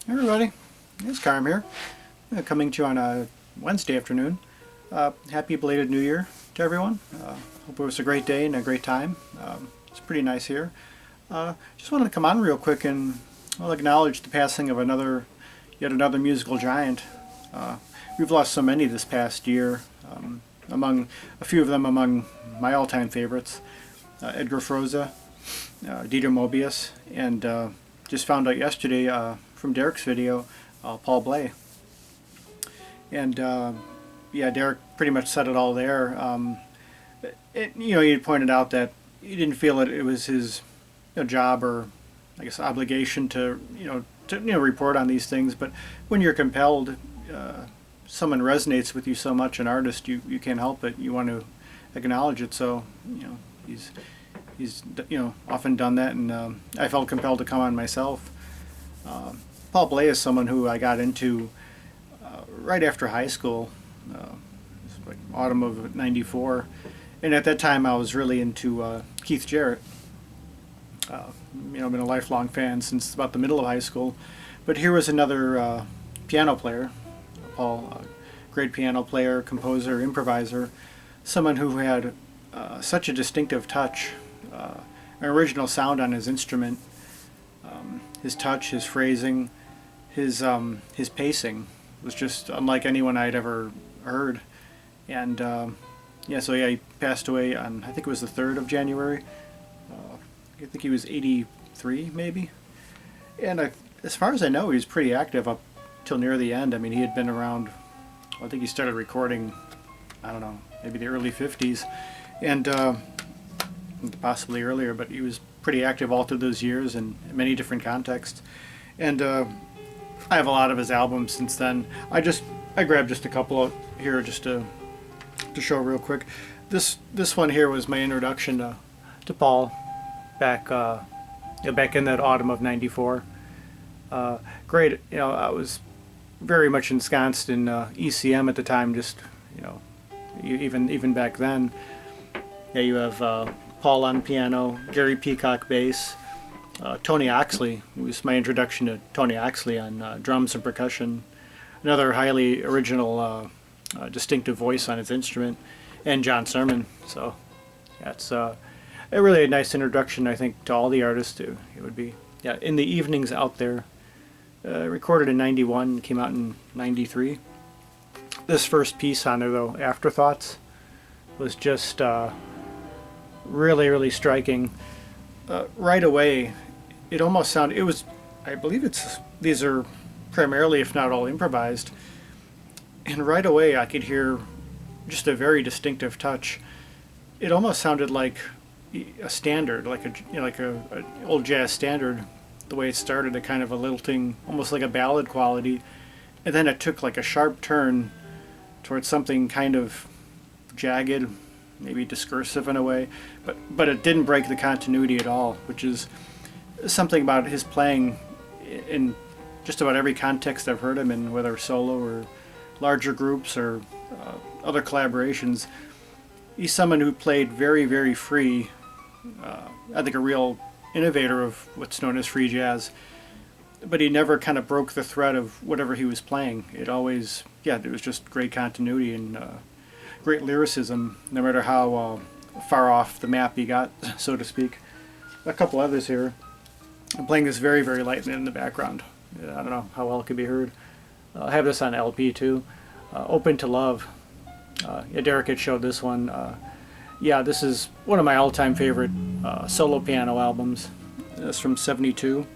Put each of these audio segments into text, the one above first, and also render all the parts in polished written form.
Hey everybody, it's Carm here, coming to you on a Wednesday afternoon. Happy belated New Year to everyone. Hope it was a great day and a great time. It's pretty nice here. Just wanted to come on real quick and acknowledge the passing of yet another musical giant. We've lost so many this past year, among a few of them among my all-time favorites, Edgar Froese, Dieter Mobius, and just found out yesterday from Derek's video, Paul Bley. And yeah, Derek pretty much said it all there. He pointed out that he didn't feel it was his job or I guess obligation to report on these things, but when you're compelled, someone resonates with you so much, an artist, you can't help it. You want to acknowledge it. So he's often done that, and I felt compelled to come on myself. Paul Bley is someone who I got into right after high school, like autumn of '94, and at that time I was really into Keith Jarrett. I've been a lifelong fan since about the middle of high school, but here was another piano player, Paul, great piano player, composer, improviser, someone who had such a distinctive touch, an original sound on his instrument. His touch, his phrasing, his pacing was just unlike anyone I'd ever heard. And he passed away on, I think it was the 3rd of January. I think he was 83 maybe. And as far as I know, he was pretty active up till near the end. I mean, he had been around, I think he started recording, I don't know, maybe the early 50s, and possibly earlier, but he was pretty active all through those years in many different contexts. And I have a lot of his albums since then. I grabbed just a couple of here just to show real quick. This one here was my introduction to Paul back in that autumn of '94. Great, I was very much ensconced in ECM at the time. Just even back then. Yeah, you have Paul on piano, Gary Peacock bass, Tony Oxley. It was my introduction to Tony Oxley on drums and percussion. Another highly original, distinctive voice on his instrument, and John Sermon. So yeah, it's a really nice introduction, I think, to all the artists. It would be In the Evenings Out There, recorded in '91, came out in '93. This first piece on there, though, Afterthoughts, was just really, really striking. Right away, it almost sounded, I believe these are primarily, if not all, improvised. And right away I could hear just a very distinctive touch. It almost sounded like a standard, like a old jazz standard, the way it started, a kind of a lilting, almost like a ballad quality. And then it took like a sharp turn towards something kind of jagged, maybe discursive in a way, but it didn't break the continuity at all, which is something about his playing in just about every context I've heard him in, whether solo or larger groups or other collaborations. He's someone who played very, very free. I think a real innovator of what's known as free jazz, but he never kind of broke the thread of whatever he was playing. It always, it was just great continuity and great lyricism, no matter how far off the map he got, so to speak. A couple others here. I'm playing this very, very lightly in the background. I don't know how well it can be heard. I have this on LP too. Open to Love. Derek had showed this one. This is one of my all-time favorite solo piano albums. It's from '72.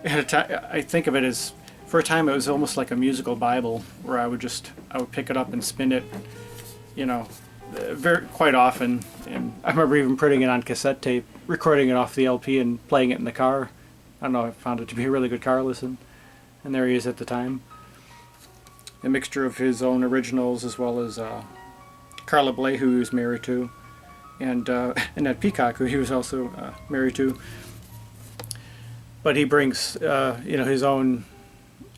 I think of it as, for a time, it was almost like a musical Bible, where I would pick it up and spin it, quite often. And I remember even putting it on cassette tape, recording it off the LP and playing it in the car. I don't know, I found it to be a really good car listen. And there he is at the time. A mixture of his own originals as well as Carla Bley, who he was married to, and Annette Peacock, who he was also married to. But he brings his own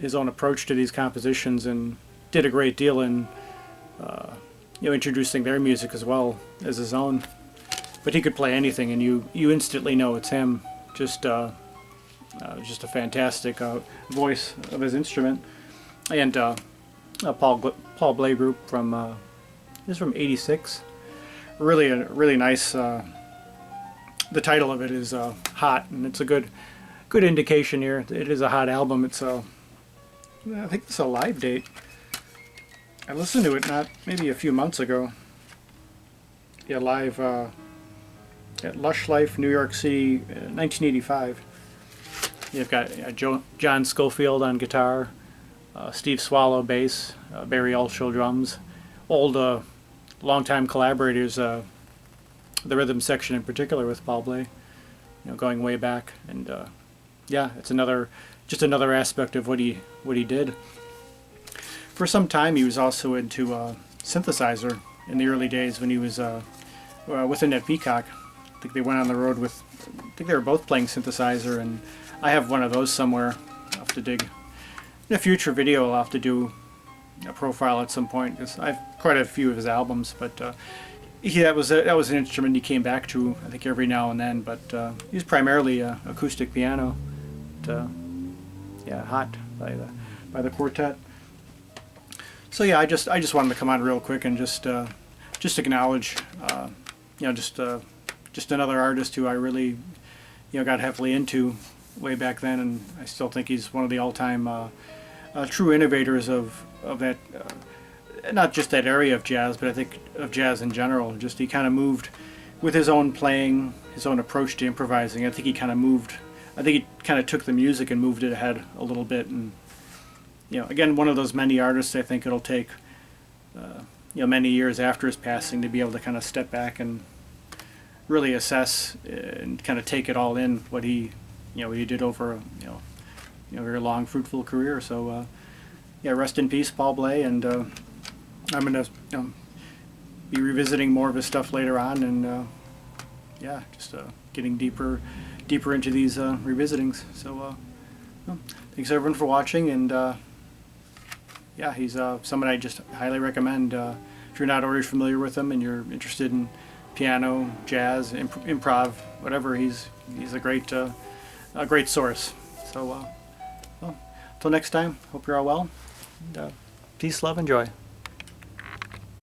approach to these compositions, and did a great deal in introducing their music as well as his own. But he could play anything, and you instantly know it's him. Just Just a fantastic voice of his instrument. And Paul Bley group from is from '86. Really nice. The title of it is Hot, and it's a good indication here. It is a hot album. It's I think it's a live date. I listened to it maybe a few months ago. Yeah, live at Lush Life, New York City, 1985. You've got John Schofield on guitar, Steve Swallow bass, Barry Ulshow drums, old longtime collaborators, the rhythm section in particular with Paul Bley, going way back. And yeah, it's just another aspect of what he did. For some time, he was also into synthesizer in the early days when he was with Annette Peacock. I think they went on the road with. I think they were both playing synthesizer, and I have one of those somewhere. I'll have to dig. In a future video, I'll have to do a profile at some point, because I've quite a few of his albums. But that was an instrument he came back to, I think, every now and then. But he was primarily acoustic piano. But, yeah, Hot by the quartet. So yeah, I just wanted to come on real quick and just acknowledge, just another artist who I really, got heavily into way back then, and I still think he's one of the all-time true innovators of that, not just that area of jazz, but I think of jazz in general. Just he kind of moved with his own playing, his own approach to improvising. I think he kind of took the music and moved it ahead a little bit. And again, one of those many artists I think it'll take many years after his passing to be able to kind of step back and really assess and kind of take it all in, what he did over a very long, fruitful career. So yeah, rest in peace, Paul Bley. And I'm gonna be revisiting more of his stuff later on, and yeah, just getting deeper into these revisitings. So thanks everyone for watching, and yeah, he's someone I just highly recommend. If you're not already familiar with him and you're interested in piano, jazz, improv, whatever, he's a great source. So well, until next time, hope you're all well. And, peace, love, and joy.